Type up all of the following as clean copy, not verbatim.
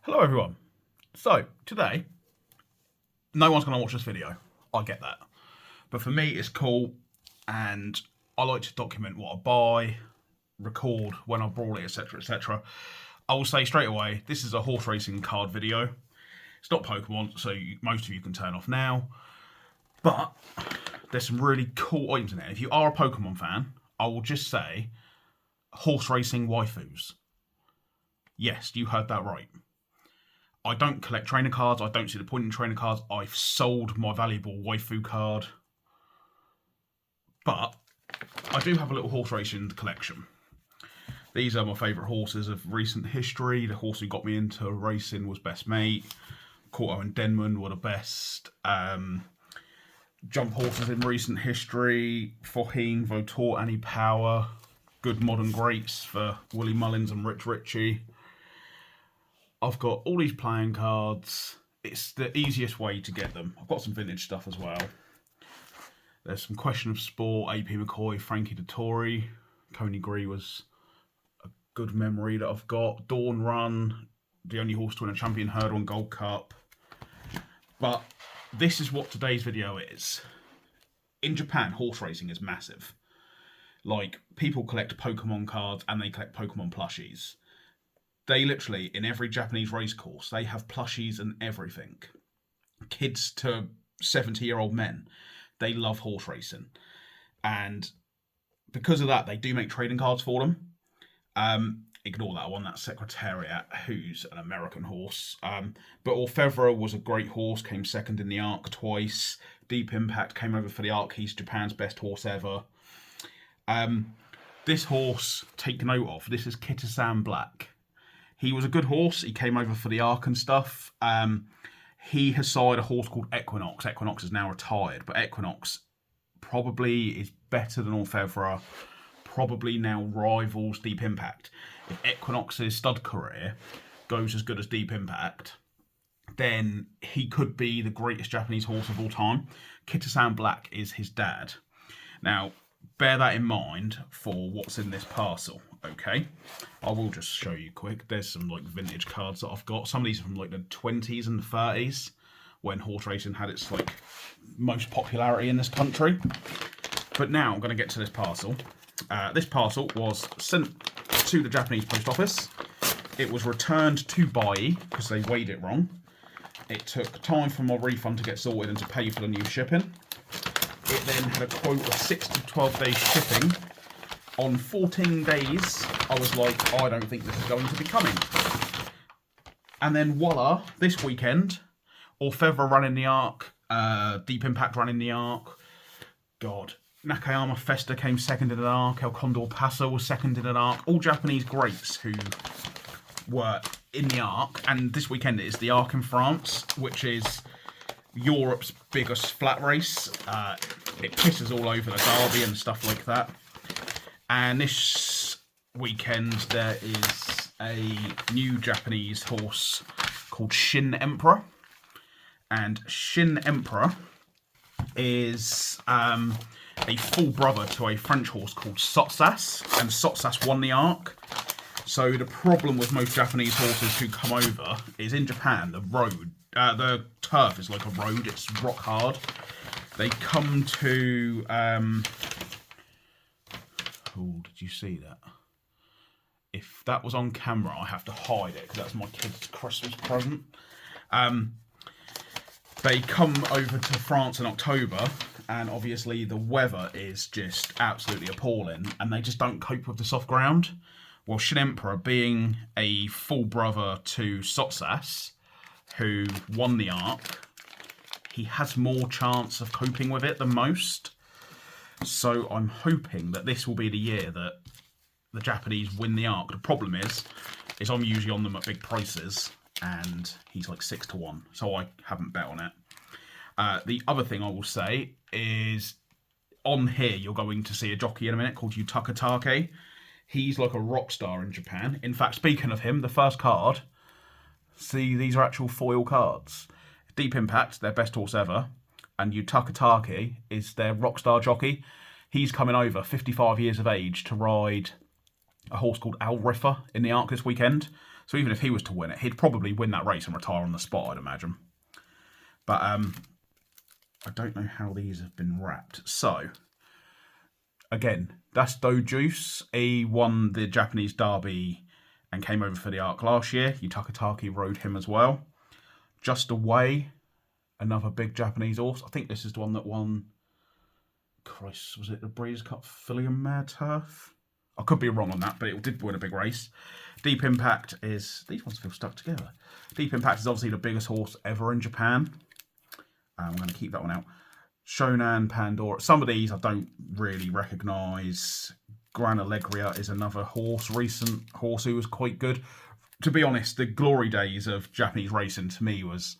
Hello everyone. So today, no one's going to watch this video. I get that. But for me, it's cool and I like to document what I buy, record when I brought it, etc, etc. I will say straight away, this is a horse racing card video. It's not Pokemon, so most of you can turn off now. But there's some really cool items in there. If you are a Pokemon fan, I will just say horse racing waifus. Yes, you heard that right. I don't collect trainer cards. I don't see the point in trainer cards. I've sold my valuable waifu card. But I do have a little horse racing collection. These are my favourite horses of recent history. The horse who got me into racing was Best Mate. Corto and Denman were the best. Jump horses in recent history. Foheen, Votor, Annie Power. Good modern greats for Willie Mullins and Rich Ritchie. I've got all these playing cards. It's the easiest way to get them. I've got some vintage stuff as well. There's some Question of Sport, AP McCoy, Frankie Dettori. Coney Gree was a good memory that I've got. Dawn Run, the only horse to win a champion hurdle and Gold Cup. But this is what today's video is. In Japan, horse racing is massive. Like, people collect Pokemon cards and they collect Pokemon plushies. They literally, in every Japanese race course, they have plushies and everything. Kids to 70-year-old men, they love horse racing. And because of that, they do make trading cards for them. Ignore that one, that's Secretariat, who's an American horse. But Orfevre was a great horse, came second in the Arc twice. Deepimpact came over for the Arc, he's Japan's best horse ever. This horse, take note of, this is Kitasan Black. He was a good horse. He came over for the Arc and stuff. He has sired a horse called Equinox. Equinox is now retired, but Equinox probably is better than Orfevre. Probably now rivals Deepimpact. If Equinox's stud career goes as good as Deepimpact, then he could be the greatest Japanese horse of all time. Kitasan Black is his dad. Now, bear that in mind for what's in this parcel, okay? I will just show you quick. There's some like vintage cards that I've got. Some of these are from like the 20s and the 30s when horse racing had its like most popularity in this country. But now I'm going to get to this parcel. This parcel was sent to the Japanese post office. It was returned to Bai because they weighed it wrong. It took time for my refund to get sorted and to pay for the new shipping. It then had a quote of 6 to 12 days shipping. On 14 days, I was like, I don't think this is going to be coming. And then voila, this weekend, Orfevre ran in the Arc, Deepimpact ran in the Arc. God, Nakayama Festa came second in an Arc, El Condor Paso was second in an Arc. All Japanese greats who were in the Arc. And this weekend it is the Arc in France, which is Europe's biggest flat race. It pisses all over the Derby and stuff like that. And this weekend there is a new Japanese horse called Shin Emperor. And Shin Emperor is a full brother to a French horse called Sotsas. And Sotsas won the Arc. So the problem with most Japanese horses who come over is in Japan, the turf is like a road, it's rock hard. They come to... Oh, did you see that? If that was on camera, I have to hide it because that's my kid's Christmas present. They come over to France in October, and obviously the weather is just absolutely appalling, and they just don't cope with the soft ground. Well, Shin Emperor, being a full brother to Sotsas, who won the Arc, he has more chance of coping with it than most. So I'm hoping that this will be the year that the Japanese win the Arc. The problem is I'm usually on them at big prices, and he's like 6 to 1, so I haven't bet on it. The other thing I will say is on here you're going to see a jockey in a minute called Yutakatake. He's like a rock star in Japan. In fact, speaking of him, the first card, see, these are actual foil cards. Deepimpact, their best horse ever, and Yutakatake is their rock star jockey. He's coming over, 55 years of age, to ride a horse called Al Riffa in the Arc this weekend. So even if he was to win it, he'd probably win that race and retire on the spot, I'd imagine. But I don't know how these have been wrapped. So, again, that's Dojuice. He won the Japanese Derby and came over for the Arc last year. Yutakataki rode him as well. Just Away, another big Japanese horse. I think this is the one that won... Christ, was it the Breeders' Cup Fillion Mare Turf? I could be wrong on that, but it did win a big race. Deep Impact is... These ones feel stuck together. Deep Impact is obviously the biggest horse ever in Japan. I'm going to keep that one out. Shonan, Pandora. Some of these I don't really recognise. Gran Allegria is another recent horse who was quite good. To be honest, the glory days of Japanese racing to me was...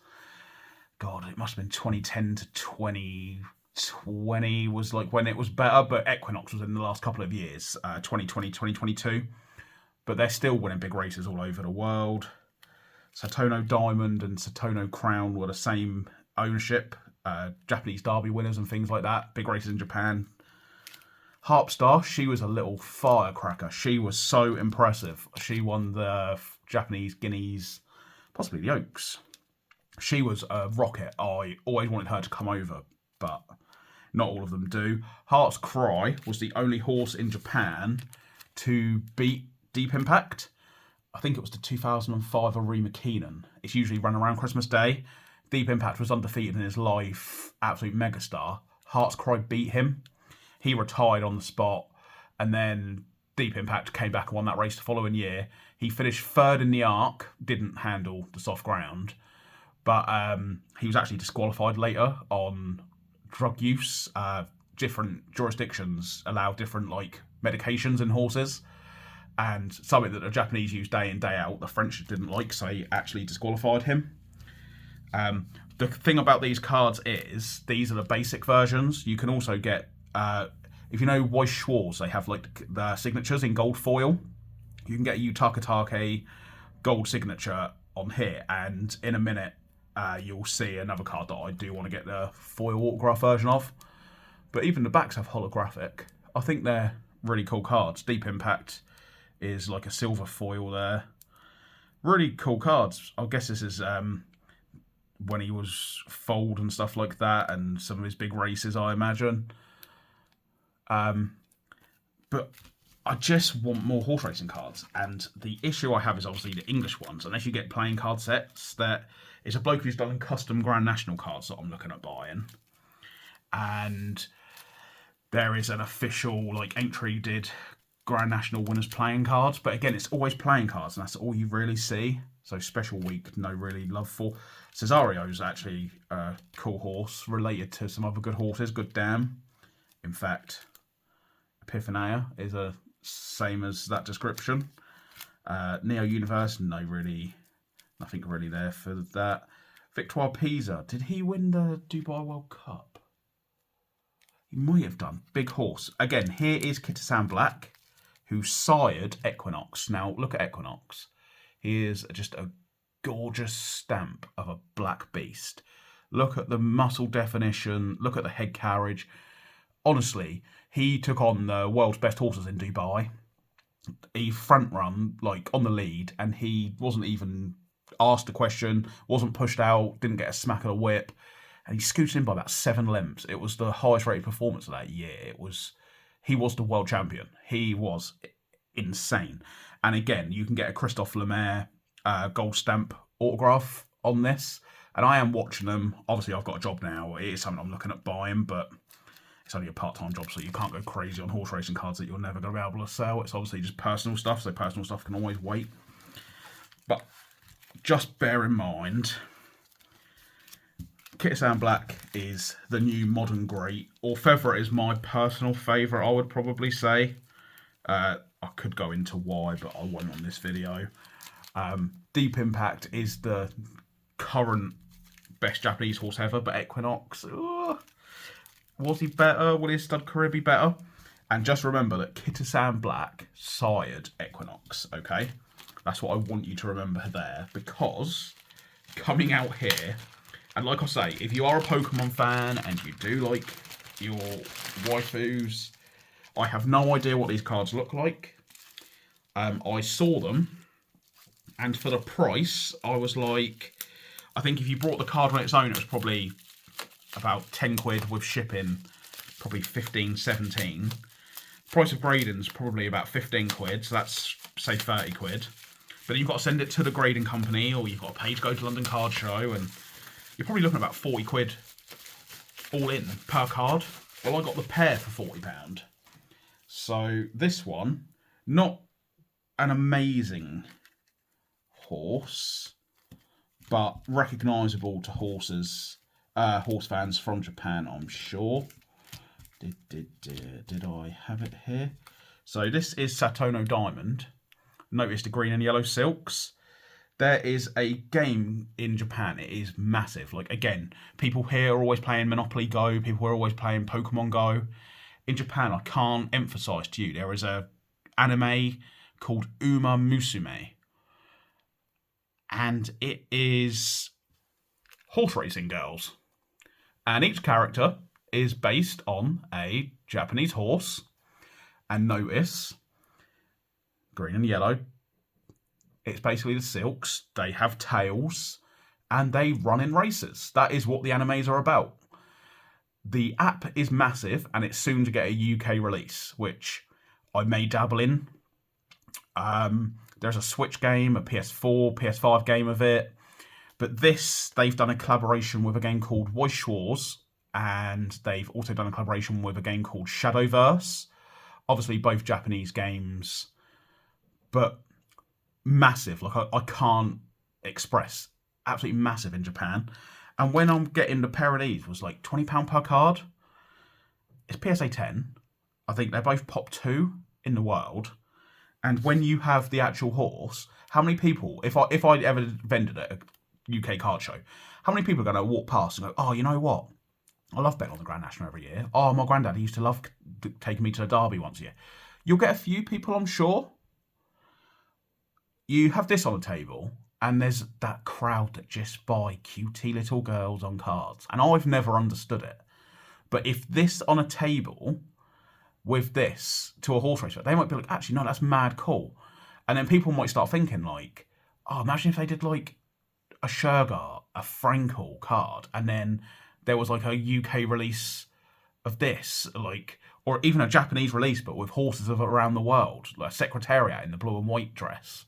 God, it must have been 2010 to 2020 was like when it was better, but Equinox was in the last couple of years, 2020, 2022. But they're still winning big races all over the world. Satono Diamond and Satono Crown were the same ownership, Japanese Derby winners and things like that, big races in Japan. Harpstar, she was a little firecracker. She was so impressive. She won the Japanese Guineas, possibly the Oaks. She was a rocket. I always wanted her to come over, but not all of them do. Heart's Cry was the only horse in Japan to beat Deep Impact. I think it was the 2005 Arima Keenan. It's usually run around Christmas Day. Deep Impact was undefeated in his life, absolute megastar. Heart's Cry beat him. He retired on the spot, and then Deep Impact came back and won that race the following year. He finished third in the Arc, didn't handle the soft ground, but he was actually disqualified later on drug use. Different jurisdictions allow different medications in horses, and something that the Japanese use day in, day out, the French didn't like, so he actually disqualified him. The thing about these cards is, these are the basic versions. You can also get, if you know Weiss Schwarz, they have the signatures in gold foil. You can get a Yutakatake gold signature on here, and in a minute you'll see another card that I do want to get the foil autograph version of. But even the backs have holographic. I think they're really cool cards. Deep Impact is like a silver foil there. Really cool cards. I guess this is when he was foaled and stuff like that, and some of his big races, I imagine. But I just want more horse racing cards, and the issue I have is obviously the English ones. Unless you get playing card sets, that is a bloke who's done custom Grand National cards that I'm looking at buying, and there is an official entry did Grand National winners playing cards, but again, it's always playing cards, and that's all you really see. So Special Week, no really love for. Cesario's actually a cool horse, related to some other good horses. Good Damn. In fact, Epiphania is a same as that description. Neo Universe, nothing really there for that. Victoire Pisa, did he win the Dubai World Cup? He might have done. Big horse. Again, here is Kitasan Black, who sired Equinox. Now, look at Equinox. He is just a gorgeous stamp of a black beast. Look at the muscle definition. Look at the head carriage. Honestly, he took on the world's best horses in Dubai. He front run, on the lead, and he wasn't even asked a question, wasn't pushed out, didn't get a smack of the whip, and he scooted in by about 7 lengths. It was the highest rated performance of that year. He was the world champion. He was insane. And again, you can get a Christophe Lemaire gold stamp autograph on this. And I am watching them. Obviously, I've got a job now. It is something I'm looking at buying, but it's only a part-time job, so you can't go crazy on horse racing cards that you're never going to be able to sell. It's obviously just personal stuff, so personal stuff can always wait. But just bear in mind, Kitasan Black is the new modern great. Orfevre is my personal favourite, I would probably say. I could go into why, but I won't on this video. Deep Impact is the current best Japanese horse ever, but Equinox, was he better? Will his stud career be better? And just remember that Kitasan Black sired Equinox, okay? That's what I want you to remember there, because coming out here, and like I say, if you are a Pokemon fan and you do like your waifus, I have no idea what these cards look like. I saw them And for the price, I was like, I think if you bought the card on its own, it was probably about 10 quid with shipping, probably 15, 17. Price of grading's probably about 15 quid, so that's, say, 30 quid. But you've got to send it to the grading company, or you've got to pay to go to London Card Show, and you're probably looking at about 40 quid all in per card. Well, I got the pair for £40. So this one, not an amazing horse, but recognisable to horse fans from Japan, I'm sure. Did I have it here? So this is Satono Diamond. Notice the green and yellow silks. There is a game in Japan. It is massive. Like, again, people here are always playing Monopoly Go. People are always playing Pokemon Go. In Japan, I can't emphasise to you, there is a anime called Umamusume. And it is horse racing girls. And each character is based on a Japanese horse. And notice, green and yellow, it's basically the silks. They have tails and they run in races. That is what the animes are about. The app is massive and it's soon to get a UK release, which I may dabble in. There's a Switch game, a PS4, PS5 game of it. But this, they've done a collaboration with a game called Voice Wars, and they've also done a collaboration with a game called Shadowverse. Obviously, both Japanese games, but massive. Like, I can't express. Absolutely massive in Japan. And when I'm getting the pair of these, was like £20 per card. It's PSA 10. I think they're both Pop 2 in the world. And when you have the actual horse, how many people, if I ever vended at a UK card show, how many people are going to walk past and go, oh, you know what? I love betting on the Grand National every year. Oh, my granddad, he used to love taking me to the Derby once a year. You'll get a few people, I'm sure. You have this on the table, and there's that crowd that just buy cutie little girls on cards. And I've never understood it. But if this on a table with this to a horse racer, they might be like, actually, no, that's mad cool. And then people might start thinking like, oh, imagine if they did like a Shergar, a Frankel card, and then there was like a UK release of this, like, or even a Japanese release, but with horses of around the world, like Secretariat in the blue and white dress.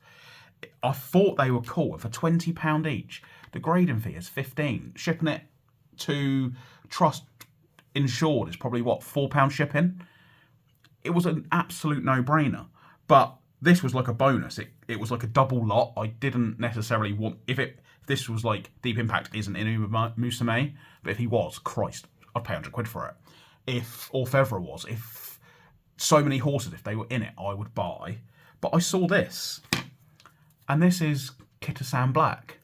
I thought they were cool. And for £20 each, the grading fee is 15. Shipping it to Trust Insured is probably what, £4 shipping. It was an absolute no-brainer. But this was like a bonus. It was like a double lot. I didn't necessarily want, if this was like Deep Impact isn't in umamusume, but if he was, Christ, I'd pay 100 quid for it. If Orfevre was, if so many horses, if they were in it, I would buy. But I saw this, and this is Kitasan Black.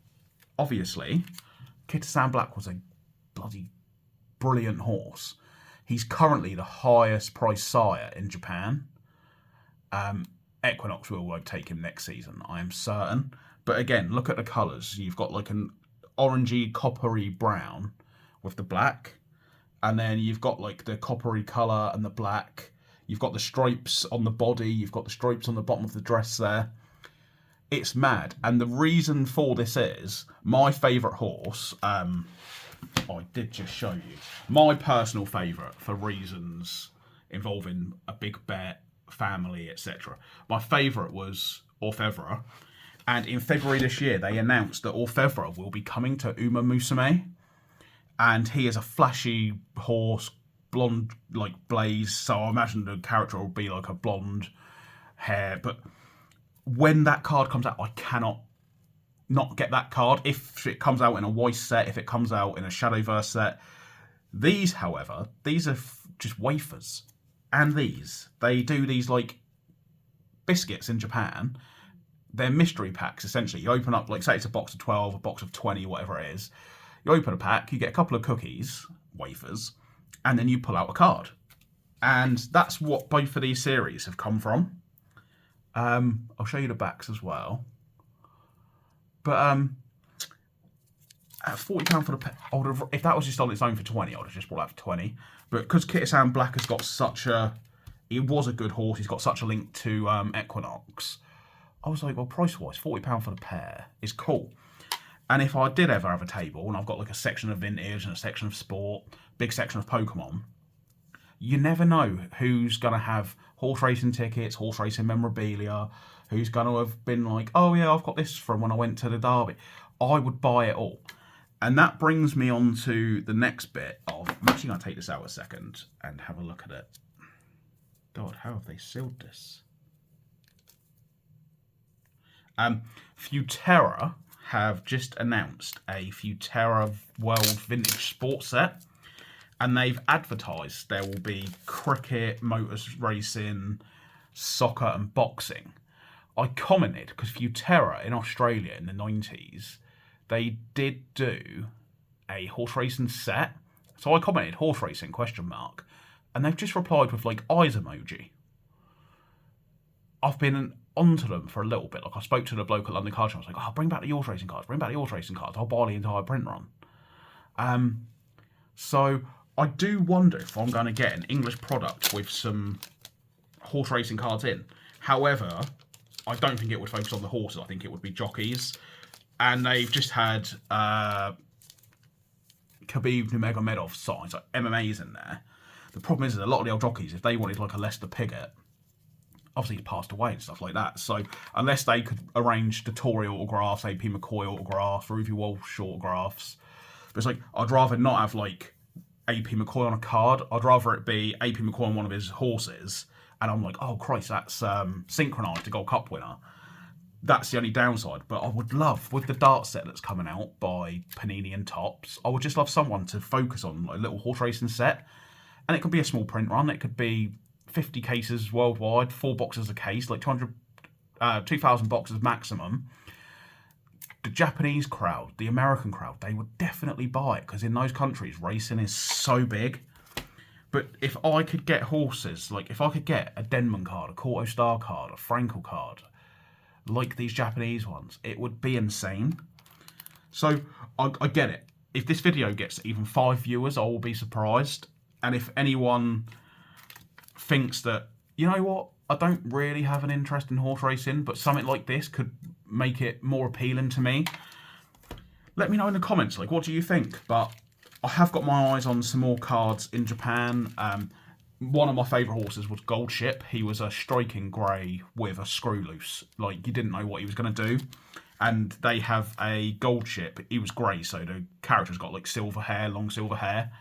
Obviously, Kitasan Black was a bloody brilliant horse. He's currently the highest priced sire in Japan. Equinox won't take him next season, I am certain. But again, look at the colours. You've got like an orangey, coppery brown with the black. And then you've got like the coppery colour and the black. You've got the stripes on the body. You've got the stripes on the bottom of the dress there. It's mad. And the reason for this is my favourite horse. I did just show you. My personal favourite for reasons involving a big bet, family, etc. My favourite was Orfevre. And in February this year, they announced that Orfevre will be coming to umamusume. And he is a flashy horse, blonde like Blaze. So I imagine the character will be like a blonde hair. But when that card comes out, I cannot not get that card. If it comes out in a Weiss set, if it comes out in a Shadowverse set. These, however, these are just wafers. And they do these like biscuits in Japan. They're mystery packs, essentially. You open up, like, say it's a box of 12, a box of 20, whatever it is. You open a pack, you get a couple of cookies, wafers, and then you pull out a card. And that's what both of these series have come from. I'll show you the backs as well. But at £40 for the pack, if that was just on its own for 20, I would have just bought that for 20. But because Kitasan Black has got he was a good horse, he's got such a link to Equinox, I was like, well, price-wise, £40 for the pair is cool. And if I did ever have a table and I've got like a section of vintage and a section of sport, big section of Pokemon, you never know who's going to have horse racing tickets, horse racing memorabilia, who's going to have been like, oh yeah, I've got this from when I went to the Derby. I would buy it all. And that brings me on to the next bit of, I'm actually going to take this out a second and have a look at it. God, how have they sealed this? Futerra have just announced a Futerra World Vintage Sports Set, and they've advertised there will be cricket, motors racing, soccer and boxing. I commented, because Futerra in Australia in the 90s, they did do a horse racing set. So I commented, horse racing, ? And they've just replied with like eyes emoji. I've been onto them for a little bit. Like I spoke to the bloke at London Car Show. I was like, oh, bring back the horse racing cards. Bring back the horse racing cards. I'll buy the entire print run. So I do wonder if I'm going to get an English product with some horse racing cards in. However, I don't think it would focus on the horses. I think it would be jockeys. And they've just had Khabib Nurmagomedov signs, like MMA's in there. The problem is that a lot of the old jockeys, if they wanted like a Lester Piggott, obviously he's passed away and stuff like that. So unless they could arrange Dettori autographs, AP McCoy autographs, Ruby Walsh autographs, but it's like, I'd rather not have like AP McCoy on a card. I'd rather it be AP McCoy on one of his horses. And I'm like, oh Christ, that's synchronised, the Gold Cup winner. That's the only downside. But I would love, with the dart set that's coming out by Panini and Topps, I would just love someone to focus on like a little horse racing set. And it could be a small print run. It could be 50 cases worldwide, 4 boxes a case, like 2,000 boxes maximum. The Japanese crowd, the American crowd, they would definitely buy it, because in those countries, racing is so big. But if I could get horses, like if I could get a Denman card, a Kauto Star card, a Frankel card, like these Japanese ones, it would be insane. So I get it. If this video gets even 5 viewers, I will be surprised. And if anyone thinks that, you know what, I don't really have an interest in horse racing, but something like this could make it more appealing to me, let me know in the comments, like, what do you think? But I have got my eyes on some more cards in Japan. One of my favourite horses was Gold Ship. He was a striking grey with a screw loose. Like, you didn't know what he was going to do. And they have a Gold Ship. He was grey, so the character's got like silver hair, long silver hair.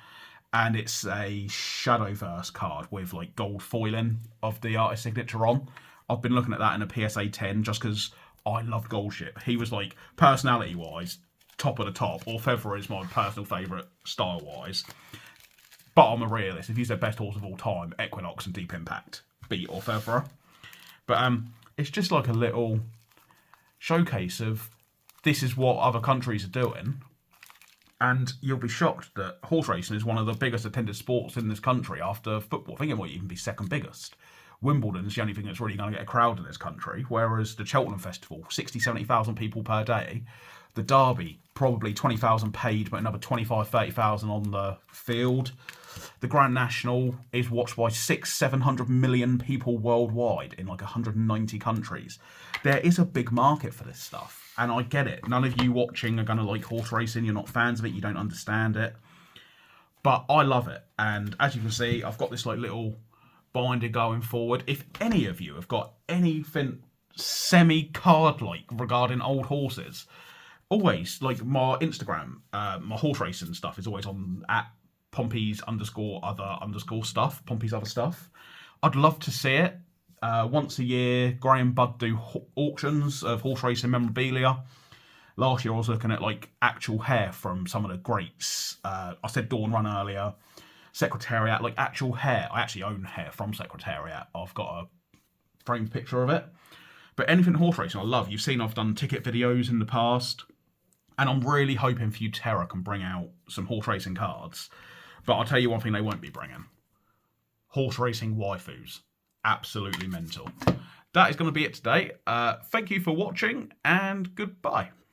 And it's a Shadowverse card with like gold foiling of the artist signature on. I've been looking at that in a PSA 10 just because I loved Gold Ship. He was like, personality-wise, top of the top. Orfevre is my personal favourite style-wise. But I'm a realist. If he's their best horse of all time, Equinox and Deep Impact beat Orfevre. But it's just like a little showcase of this is what other countries are doing. And you'll be shocked that horse racing is one of the biggest attended sports in this country after football. I think it might even be second biggest. Wimbledon is the only thing that's really going to get a crowd in this country, whereas the Cheltenham Festival, 60, 70,000 people per day. The Derby, probably 20,000 paid, but another 25, 30,000 on the field. The Grand National is watched by 600-700 million people worldwide in like 190 countries. There is a big market for this stuff. And I get it. None of you watching are going to like horse racing. You're not fans of it. You don't understand it. But I love it. And as you can see, I've got this like little binder going forward. If any of you have got anything semi-card-like regarding old horses, always, like my Instagram, my horse racing stuff is always on at Pompey's_other_stuff, Pompey's other stuff. I'd love to see it. Once a year, Graham Budd do auctions of horse racing memorabilia. Last year I was looking at like actual hair from some of the greats. I said Dawn Run earlier. Secretariat, like actual hair. I actually own hair from Secretariat. I've got a framed picture of it. But anything horse racing I love. You've seen I've done ticket videos in the past. And I'm really hoping Futerra can bring out some horse racing cards. But I'll tell you one thing they won't be bringing. Horse racing waifus. Absolutely mental. That is going to be it today. Thank you for watching and goodbye.